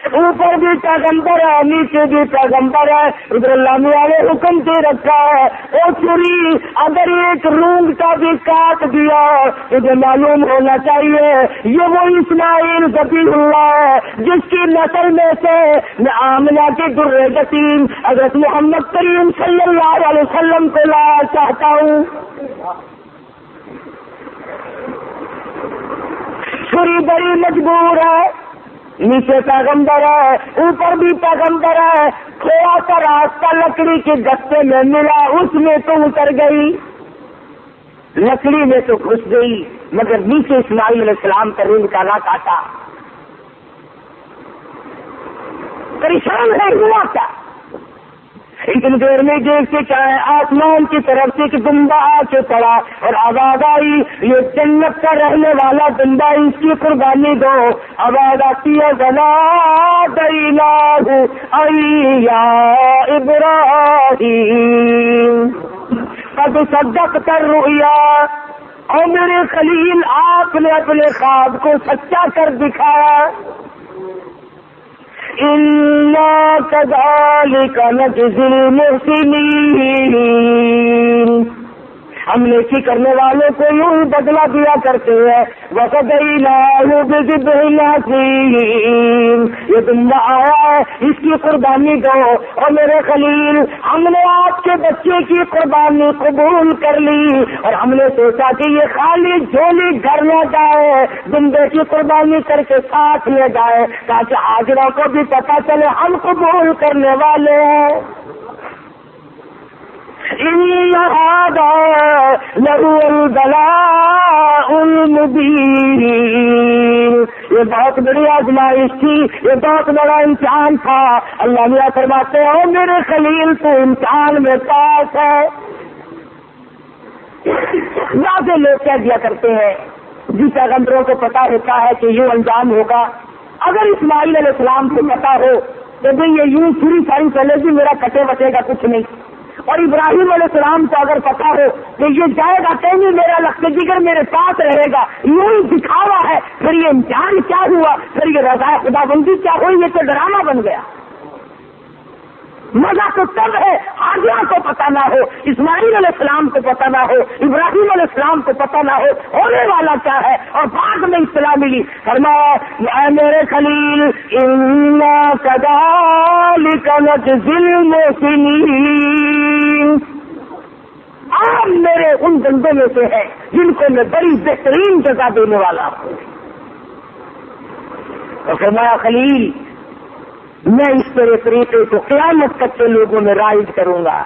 اوپر بھی پیغمبر ہے نیچے بھی پیغمبر ہے. ادھر اللہ نے حکم دے رکھا ہے او چھری اگر ایک رونگ کا بھی کاٹ دیا تجھے معلوم ہونا چاہیے یہ وہ اسماعیل ذبیح اللہ ہے جس کی نسل میں سے میں آمنہ کے در جسیم حضرت محمد کریم صلی اللہ علیہ وسلم کو لا چاہتا ہوں. چھری بڑی مجبور ہے, نیچے پیغمبر ہے اوپر بھی پیغمبر ہے. تھوڑا سا راستہ لکڑی کے گستے میں ملا, اس میں تو اتر گئی, لکڑی میں تو گھس گئی, مگر نیچے اسماعیل علیہ السلام کا رنگ کا نہ کاٹا. پریشان ہے ہوا کیا. اتنی دیر میں دیکھتے چاہے آسمان کی طرف سے ایک دمبا آ کے پڑا اور آواز آئی یہ جنت کا رہنے والا دمبا, اس کی قربانی دو. آواز آتی ہے بنا دینا یا ابراہیم قد صدقت الرؤیا, اور میرے خلیل آپ نے اپنے خواب کو سچا کر دکھایا. إِنَّا كَذَلِكَ نَجْزِي الْمُحْسِنِينَ, ہم نیکی کرنے والوں کو یوں ہی بدلہ دیا کرتے ہیں. وَفَدَيْنَاهُ بِذِبْحٍ عَظِيمٍ, یہ دمبا آیا ہے اس کی قربانی دو. اور میرے خلیل ہم نے آپ کے بچے کی قربانی قبول کر لی, اور ہم نے سوچا کہ یہ خالی جھولی گھر نہ جائے, دمبے کی قربانی کر کے ساتھ لے جائے تاکہ حاضروں کو بھی پتہ چلے ہم قبول کرنے والے ہیں. إِنَّ هَذَا لَهُوَ الْبَلَاءُ الْمُبِينُ, یہ بہت بڑی آزمائش تھی, یہ بہت بڑا امتحان تھا. اللہ میاں فرماتے ہیں میرے خلیل تو امتحان میں پاس ہے. زیادہ لوگ کہہ دیا کرتے ہیں جن پیغمبروں کو پتا ہوتا ہے کہ یہ انجام ہوگا. اگر اسماعیل علیہ السلام کو پتا ہو کہ بھئی یہ یوں چھری پھاڑی چلے گی، میرا کٹے بچے گا کچھ نہیں. اور ابراہیم علیہ السلام کو اگر پتا ہو کہ یہ جائے گا کہیں میرا لخت جگر میرے ساتھ رہے گا، یوں ہی دکھاوا ہے، پھر یہ امتحان کیا ہوا، پھر یہ رضا خدا بندی کیا ہوئی، یہ تو ڈرامہ بن گیا. مزہ تو تب ہے حاجیہ کو پتہ نہ ہو، اسماعیل علیہ السلام کو پتہ نہ ہو، ابراہیم علیہ السلام کو پتہ نہ ہو ہونے والا کیا ہے، اور بعد میں اطلاع ملی. فرمایا اے میرے خلیل انا کذالک نجزی المحسنین، آپ میرے ان بندوں میں سے ہیں جن کو میں بڑی بہترین جزا دینے والا ہوں. اور فرمایا خلیل میں اس طرح طریقے کو قیامت تک کے لوگوں میں رائج کروں گا.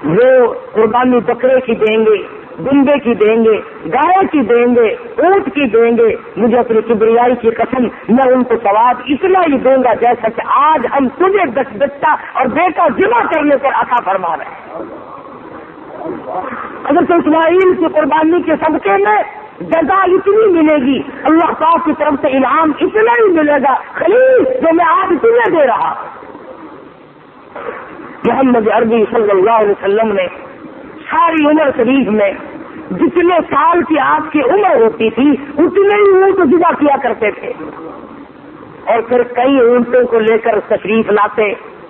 وہ قربانی بکرے کی دیں گے، بندے کی دیں گے، گائے کی دیں گے، اونٹ کی دیں گے، مجھے اپنی کبریائی کی قسم میں ان کو ثواب اتنا ہی دوں گا جیسا کہ آج ہم تجھے بچہ اور بیٹا ذبح کرنے پر عطا فرما رہے ہیں. اگر تو اسماعیل کی قربانی کے صدقے میں جزا اتنی ملے گی، اللہ پاک کی طرف سے انعام اتنا ہی ملے گا خلیل جو میں آج تمہیں دے رہا. محمد عربی صلی اللہ علیہ وسلم نے ساری عمر شریف میں جتنے سال کی آپ کی عمر ہوتی تھی اتنے ہی اونٹ ذبح کیا کرتے تھے، اور پھر کئی اونٹوں کو لے کر تشریف لاتے.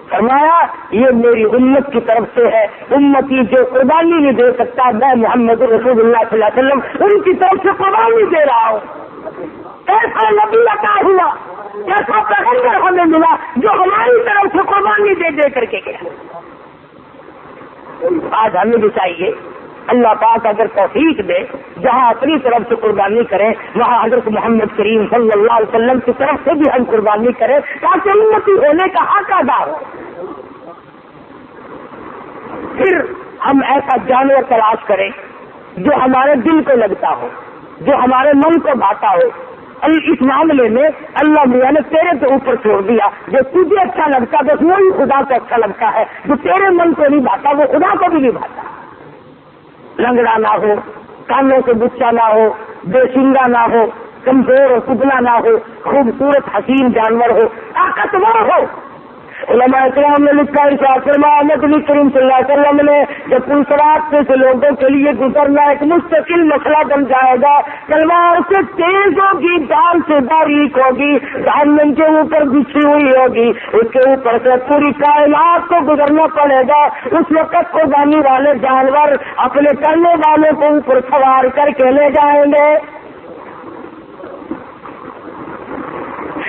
فرمایا یہ میری امت کی طرف سے ہے، امتی جو قربانی نہیں دے سکتا میں محمد رسول اللہ صلی اللہ علیہ وسلم ان کی طرف سے قربانی دے رہا ہوں. ایسا نبی عطا ہوا، ایسا پیغمبر ہمیں ملا جو ہماری طرف سے قربانی دے دے کر کے گیا. آج ہمیں بھی چاہیے اللہ پاک اگر توفیق دے جہاں اپنی طرف سے قربانی کریں وہاں حضرت محمد کریم صلی اللہ علیہ وسلم کی طرف سے بھی ہم قربانی کریں تاکہ امتی ہونے کا حق ادا ہو. پھر ہم ایسا جانور تلاش کریں جو ہمارے دل کو لگتا ہو، جو ہمارے من کو بھاتا ہو. اس معاملے میں اللہ میاں نے تیرے کے اوپر چھوڑ دیا، جو تجھے اچھا لگتا بس وہی خدا کو اچھا لگتا ہے، جو تیرے من کو نہیں بھاتا وہ خدا کو بھی نہیں بھاتا. لنگڑا نہ ہو، کانوں سے بچا نہ ہو، بے سنگا نہ ہو، کمزور اور کتلا نہ ہو، خوبصورت حسین جانور ہو، طاقتور ہو. علماء کرام نے لکھا نبی کریم صلی اللہ علیہ وسلم نے جب پلسرات سے لوگوں کے لیے گزرنا ایک مستقل مسئلہ بن جائے گا، تلوار سے تیز ہوگی، ڈال سے باریک ہوگی، جہنم کے اوپر بچھی ہوئی ہوگی، اس کے اوپر سے پوری کائنات کو گزرنا پڑے گا. اس وقت قربانی والے جانور اپنے کرنے والوں کو اوپر سوار کر کے لے جائیں گے.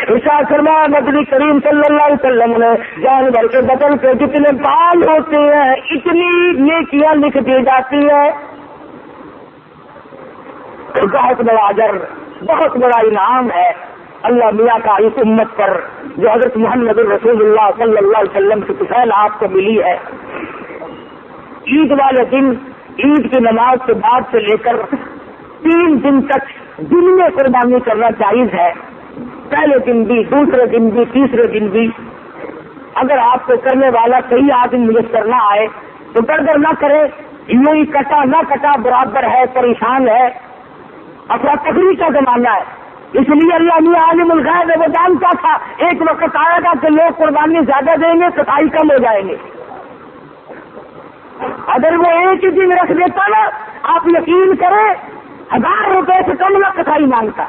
ارشاد فرمایا نبی کریم صلی اللہ علیہ وسلم نے جانور کے بدن کے جتنے بال ہوتے ہیں اتنی نیکیاں لکھ دی جاتی ہے. بہت بڑا اجر، بہت بڑا انعام ہے اللہ میاں کا اس امت پر جو حضرت محمد رسول اللہ صلی اللہ علیہ وسلم کی طفیل آپ کو ملی ہے. عید والے دن عید کی نماز کے بعد سے لے کر 3 دن تک دن میں قربانی کرنا جائز ہے. پہلے دن بھی، دوسرے دن بھی، تیسرے دن بھی. اگر آپ کو کرنے والا صحیح آدمی میسر نہ آئے تو گڑبڑ نہ کرے، یوں ہی کٹا نہ کٹا برابر ہے، پریشان ہے. افراتفری کا زمانہ ہے، اس لیے اللہ میاں عالم الغیب ہے، وہ جانتا تھا ایک وقت آئے گا کہ لوگ قربانی زیادہ دیں گے، صفائی کم ہو جائیں گے. اگر وہ ایک ہی دن رکھ دیتا نا، آپ یقین کریں 1000 روپے سے کم نہ صفائی مانگتا.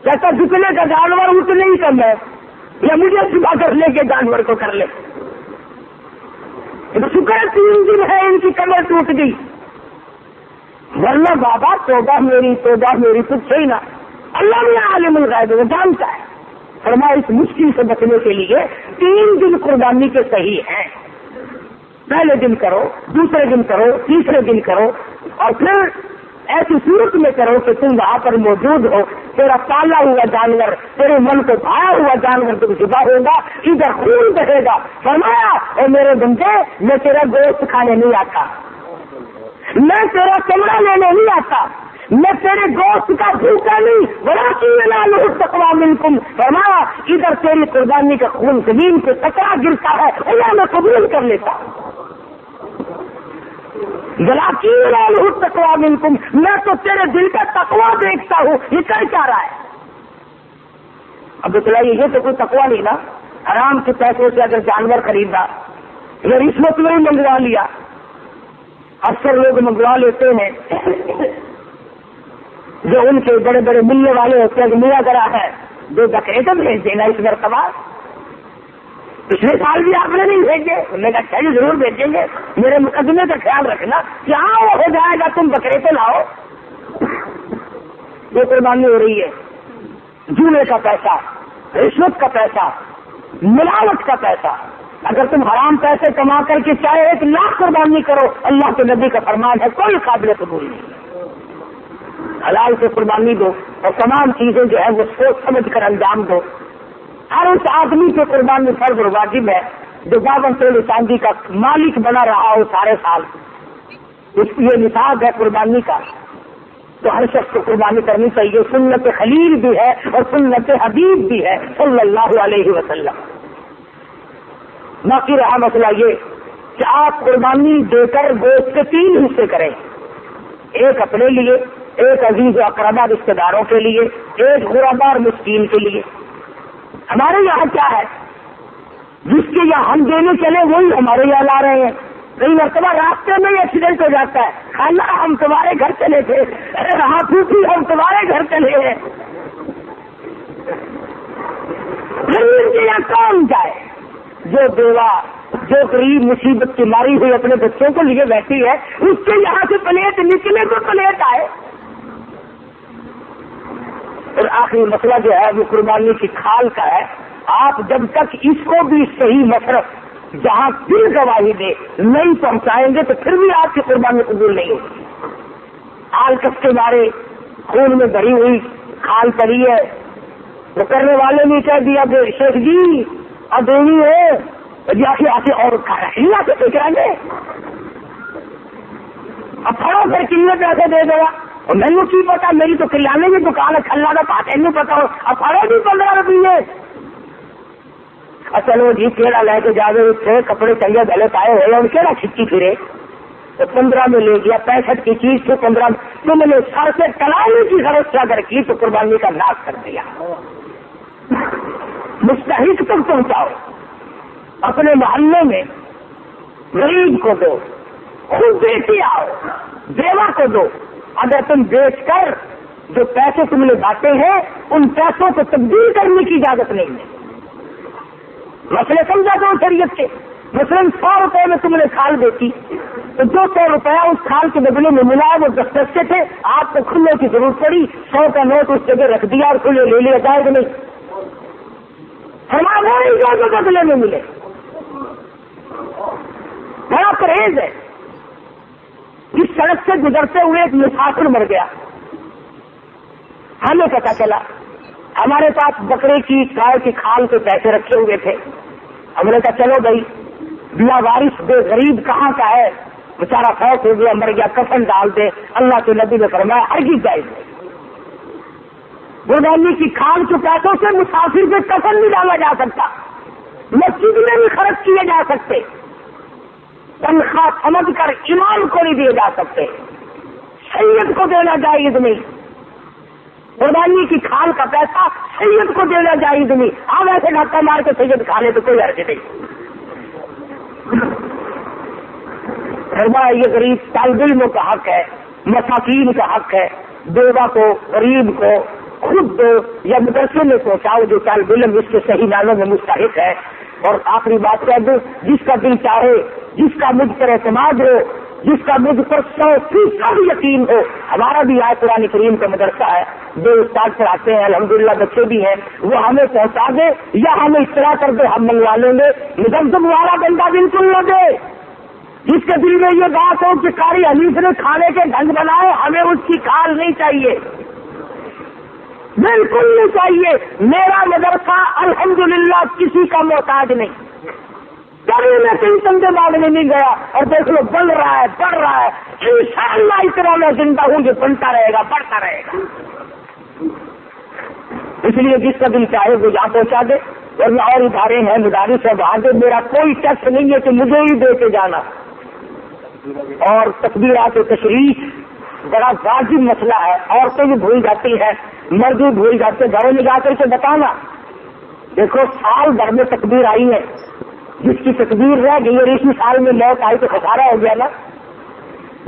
جیسا جتنے کا جانور اتنے ہی کم ہے، یا مجھے صبح کر لے کے جانور کو کر لے. تو شکر 3 دن ہے ان کی کمر ٹوٹ گئی، ورنہ بابا توبہ میری کچھ ہی نہ. اللہ میاں عالم الغیب وہ جانتا ہے. فرمایا اس مشکل سے بچنے کے لیے 3 دن قربانی کے صحیح ہیں. پہلے دن کرو، دوسرے دن کرو، تیسرے دن کرو، اور پھر ایسی صورت میں کرو کہ تم وہاں پر موجود ہو. تیرا پالا ہوا جانور، تیرے من کو بھایا ہوا جانور تم ذبح ہوگا، ادھر خون بہے گا. فرمایا اے میرے بندے میں تیرا گوشت کھانے نہیں آتا، میں تیرا چمڑا لینے نہیں آتا، میں تیرے گوشت کا بھوکا نہیں، ولیکن تقویٰ منکم. فرمایا ادھر تیری قربانی کا خون زمین پہ قطرہ گرتا ہے اللہ میں قبول کر لیتا. تقویٰ منکم، میں تو تیرے دل کا تقویٰ دیکھتا ہوں. یہ کیا رہا ہے؟ اب بتلائیے یہ تو کوئی تقویٰ نہیں نا، حرام کے پیسوں سے اگر جانور خریدا یا رشوت میں ہی منگوا لیا. اکثر لوگ منگوا لیتے ہیں جو ان کے بڑے بڑے ملنے والے ہوتے ہیں، ملا کرا ہے 2 بکرے تو بھیج دینا اس مرتبہ. پچھلے سال بھی آپ نے نہیں بھیجے، انہوں نے کہا چاہیے ضرور بھیجیں گے، میرے مقدمے کا خیال رکھنا کہ ہاں وہ ہو جائے گا، تم بکرے تو لاؤ. یہ قربانی ہو رہی ہے. جوئے کا پیسہ، رشوت کا پیسہ، ملاوٹ کا پیسہ. اگر تم حرام پیسے کما کر کے چاہے 1 لاکھ قربانی کرو، اللہ کے نبی کا فرمان ہے کوئی قابل قبول نہیں. حلال سے قربانی دو اور تمام چیزیں جو ہے وہ سوچ سمجھ کر انجام دو. ہر اس آدمی کے قربانی فرض اور واجب ہے جو 52 تولے چاندی کا مالک بنا رہا ہو سارے سال. اس یہ نصاب ہے قربانی کا، تو ہر شخص کو قربانی کرنی چاہیے. سنت خلیل بھی ہے اور سنت حبیب بھی ہے صلی اللہ علیہ وسلم. باقی رہا مسئلہ یہ کہ آپ قربانی دے کر گوشت کے 3 حصے کریں. ایک اپنے لیے، ایک عزیز و اقربا رشتے داروں کے لیے، ایک غربا اور مسکین کے لیے. ہمارے یہاں کیا ہے، جس کے یہاں ہم دینے چلے وہی ہمارے یہاں لا رہے ہیں. کئی مرتبہ راستے میں ہی ایکسیڈنٹ ہو جاتا ہے، خالہ ہم تمہارے گھر چلے تھے، ارے ہاں پھوپھی ہم تمہارے گھر چلے ہیں. غریب کے یہاں کون جائے؟ جو بیوہ، جو غریب مصیبت کی ماری ہوئی اپنے بچوں کو لیے بیٹھی ہے، اس کے یہاں سے پلیٹ نکلے تو پلیٹ آئے. اور آخری مسئلہ جو ہے وہ قربانی کی کھال کا ہے. آپ جب تک اس کو بھی صحیح مصرف جہاں پھر گواہی دے نہیں پہنچائیں گے تو پھر بھی آپ کی قربانی قبول نہیں ہوگی. آلکس کے مارے خون میں بھری ہوئی کھال پڑی ہے، وہ کرنے والے نے کہہ دیا کہ شیخ جی اب دینی ہے جا کے آتے اور کھانا سے پھینک گے. اب پڑو پھر کتنے پیسے دے دے گا، اور مینو کی پتا، میری تو کریانے کی دکان ہے، کھلا کا پاتے نہیں پتا ہو. اب پڑو بھی 15 روپیے. چلو جی کیڑا لے کے جا رہے کپڑے چاہیے گلے پائے ہوئے اور کیڑا کھچی پھرے، تو 15 میں لے گیا. 65 کی چیز تھی 15 تم نے سر سے ٹلانے کی ضرورت سے اگر کی تو قربانی کا ناش کر دیا. مستحق تک پہنچاؤ. اپنے محلے میں غریب کو دو، خود بیچ آؤ، بیوہ کو دو. اگر تم بیچ کر جو پیسے تم نے بانٹے ہیں ان پیسوں کو تبدیل کرنے کی اجازت نہیں ہے. مسئلے سمجھا دو شریعت کے. مثلاً 100 روپے میں تم نے کھال بیچی تو 200 روپیہ اس کھال کے بدلے میں ملا، وہ 10 پیسے تھے. آپ کو کھلے کی ضرورت پڑی، 100 کا نوٹ اس جگہ رکھ دیا اور کھلے لے لیا جائے کہ نہیں؟ ہمارے جو بدلے میں ملے. بڑا پرہیز ہے. اس سڑک سے گزرتے ہوئے ایک مسافر مر گیا. ہمیں پتا چلا، ہمارے پاس بکرے کی گائے کی کھال کے پیسے رکھے ہوئے تھے. ہم نے کہا چلو بھائی بلا وارث بے غریب کہاں کا ہے، بیچارہ فوت ہو گیا مر گیا، کفن ڈال دے. اللہ کے نبی نے فرمایا ہرگز جائز نہیں. قربانی کی کھال کے پیسوں سے مسافر پہ کفن نہیں ڈالا جا سکتا، مسجد میں بھی خرچ کیے جا سکتے، تنخواہ سمجھ کر امام کو نہیں دیے جا سکتے، سید کو دینا جائز نہیں. قربانی کی کھال کا پیسہ سید کو دینا جائز نہیں. آپ ایسے دھکا مار کے سید کھا لے تو کوئی حرج نہیں. فرمایا یہ غریب طالب علموں کا حق ہے، مساکین کا حق ہے. بیوہ کو، غریب کو خود دو یا مدرسے میں پہنچاؤ جو طالب علم اس کے صحیح معنوں میں مستحق ہے. اور آخری بات کہہ دوں، جس کا دل چاہے، جس کا مجھ پر اعتماد ہو، جس کا مجھ پر 100% یقین ہو. ہمارا بھی آج قرآن کریم کا مدرسہ ہے، 2 استاد پڑھاتے ہیں، الحمدللہ بچے بھی ہیں. وہ ہمیں پہنچا دے یا ہمیں اطلاع کر دے، ہم منگوا لیں گے. مذمت والا بندہ بالکل نہ دے. جس کے دل میں یہ بات ہو کہ قاری حنیف نے کھانے کے ڈھنگ بنائے، ہمیں اس کی کھال نہیں چاہیے، بالکل نہیں چاہیے. میرا مدرسہ الحمدللہ کسی کا محتاج نہیں. کبھی میں کہیں چندے مانگنے نہیں گیا. اور دیکھ لو بڑھ رہا ہے، بڑھ رہا ہے. انشاءاللہ اتنا میں زندہ ہوں کہ بنتا رہے گا، بڑھتا رہے گا. اس لیے جس کا دل چاہے وہ یہاں پہنچا دے. اور ادارے ہیں، مدارس ہے، وہاں دے. میرا کوئی ٹیکس نہیں ہے کہ مجھے ہی دے کے جانا. اور تکبیرات تشریف بڑا واجب مسئلہ ہے. عورتیں بھی بھول جاتی ہیں، مرد بھی بھول جاتے. گھروں میں جا کر کے بتانا دیکھو سال بھر میں تکبیر آئی ہے، جس کی تکبیر رہ گئی اور اسی سال میں موت آئی تو خسارہ ہو گیا نا۔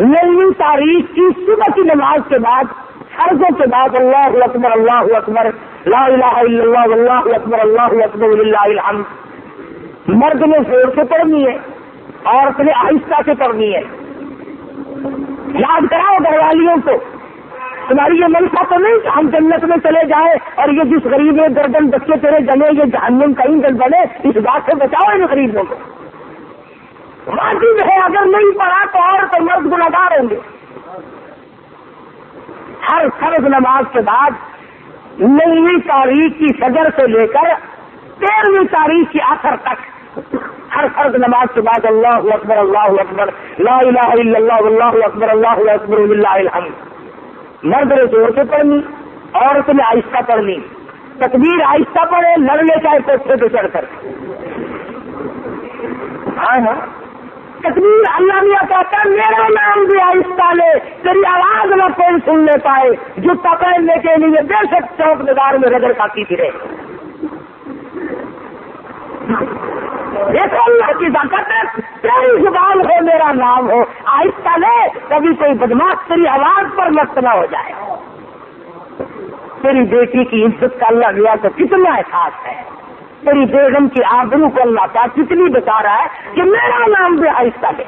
9ویں تاریخ کی صبح کی نماز کے بعد فرضوں کے بعد اللہ اکبر اللہ اکبر لا الہ الا اللہ واللہ اکبر اللہ اکبر وللہ الحمد مرد نے زور سے پڑھنی ہے، عورت نے آہستہ سے پڑھنی ہے۔ یاد کراؤ گھر والیوں کو، تمہاری یہ منشا تو نہیں کہ ہم جنت میں چلے جائیں اور یہ جس غریب گردن بچے تیرے جمے یہ جہنم کا ایندھن بنے، اس بات سے بچاؤ ان غریبوں کو۔ واجب ہے، اگر نہیں پڑھا تو عورت اور مرد گنہگار ہوں گے۔ ہر فرض نماز کے بعد 9ویں تاریخ کی فجر سے لے کر 13ویں تاریخ کی آخر تک ہر فرض نماز کے بعد اللہ اکبر لا الہ الا اللہ واللہ اکبر اللہ اکبر وللہ الحمد مرد نے زور سے پڑھنی، عورت نے آہستہ پڑھنی۔ تکبیر آہستہ پڑھے، لڑ لے چاہے کوٹھے پہ چڑھ کر۔ ہاں تکبیر اللہ میاں کہتا ہے میرا نام بھی آہستہ لے، تیری آواز نہ کوئی سن لے پائے، جوتا پہننے کے لیے بے شک چوک بازار میں رگڑ کھاتی پھرے۔ دیکھو اللہ کی طاقت ہے، تیری زبان ہو میرا نام ہو، آہستہ لے، کبھی کوئی بدماش تیری آواز پر مست نہ ہو جائے۔ تیری بیٹی کی عزت کا اللہ میاں کو کتنا احساس ہے، تیری بیگم کی آبرو کو اللہ کا کتنی بتا رہا ہے کہ میرا نام بھی آہستہ لے۔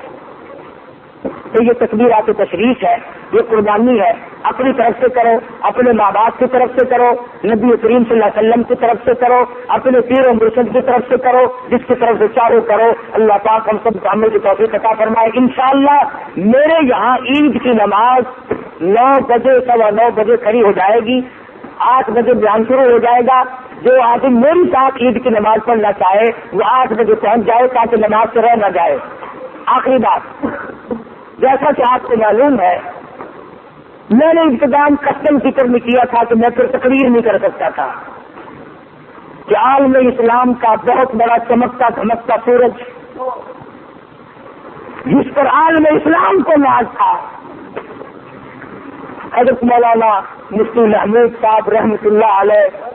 تو یہ تکبیرات تشریف ہے، یہ قربانی ہے، اپنی طرف سے کرو، اپنے ماں باپ کی طرف سے کرو، نبی کریم صلی اللہ علیہ وسلم کی طرف سے کرو، اپنے پیر و مرشد کی طرف سے کرو، جس کی طرف سے چاہو کرو۔ اللہ پاک ہم سب کو عمل کی توفیق عطا فرمائے۔ انشاءاللہ میرے یہاں عید کی نماز 9 بجے 9:15 بجے کھڑی ہو جائے گی، 8 بجے بیان شروع ہو جائے گا۔ جو آدمی میری ساتھ عید کی نماز پڑھنا چاہے وہ 8 بجے پہنچ جائے تاکہ نماز سے رہ نہ جائے۔ آخری بات، جیسا کہ آپ کو معلوم ہے میں نے انتظام کسٹم فکر میں کیا تھا کہ میں پھر تقریر نہیں کر سکتا تھا کہ عالم اسلام کا بہت بڑا چمکتا دھمکتا سورج جس پر عالم اسلام کو ناز تھا، حضرت مولانا مفتی محمود صاحب رحمۃ اللہ علیہ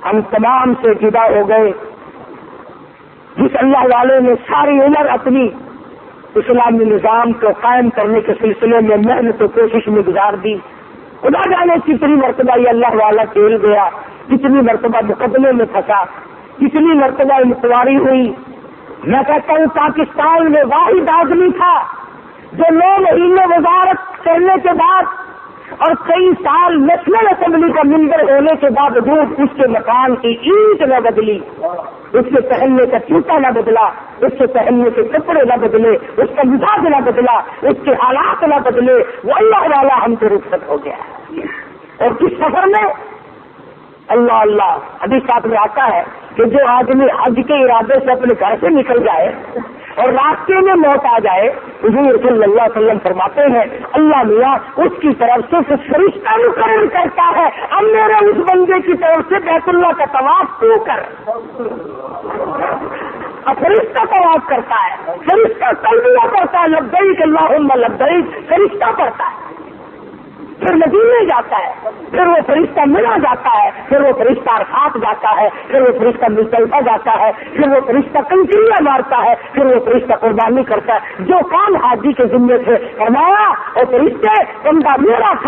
ہم تمام سے جدا ہو گئے، جس اللہ والے نے ساری عمر اپنی اسلامی نظام کو قائم کرنے کے سلسلے میں محنت و کوشش میں گزار دی۔ خدا جانے کتنی مرتبہ یہ اللہ والا کھیل گیا، کتنی مرتبہ مقدمے میں پھنسا، کتنی مرتبہ انکوائری ہوئی۔ میں کہتا ہوں پاکستان میں واحد آدمی تھا جو 9 مہینے وزارت کرنے کے بعد اور کئی سال نیشنل اسمبلی کا ممبر ہونے کے باوجود اس کے مکان کی اینٹ نہ بدلی، اس کے پہننے کا جوتا نہ بدلا، اس کے پہننے کے کپڑے نہ بدلے، اس کا مزاج نہ بدلا، اس کے حالات نہ بدلے، وہ اللہ والا ہم سے رخصت ہو گیا۔ اور کس سفر میں اللہ حدیث ساتھ میں آتا ہے کہ جو آدمی حج کے ارادے سے اپنے گھر سے نکل جائے اور راستے میں موت آ جائے، حضور صلی اللہ علیہ وسلم فرماتے ہیں اللہ میاں اس کی طرف سے فرشتہ مقرر کرتا ہے اب میرے اس بندے کی طرف سے بیت اللہ کا طواف تو کر۔ اب فرشتہ طواف کرتا ہے، فرشتہ تلبیہ کرتا ہے لبیک اللہم لبیک، فرشتہ پڑھتا ہے، پھر مدینے جاتا ہے، پھر وہ فرشتہ منا جاتا ہے، پھر وہ فرشتہ عرفات جاتا ہے، پھر وہ فرشتہ مزدلفہ جاتا ہے، پھر وہ فرشتہ کنکریاں مارتا ہے، پھر وہ فرشتہ قربانی کرتا ہے۔ جو کام حاجی کے ذمے تھے فرمایا اور فرشتے بندہ میرا تھا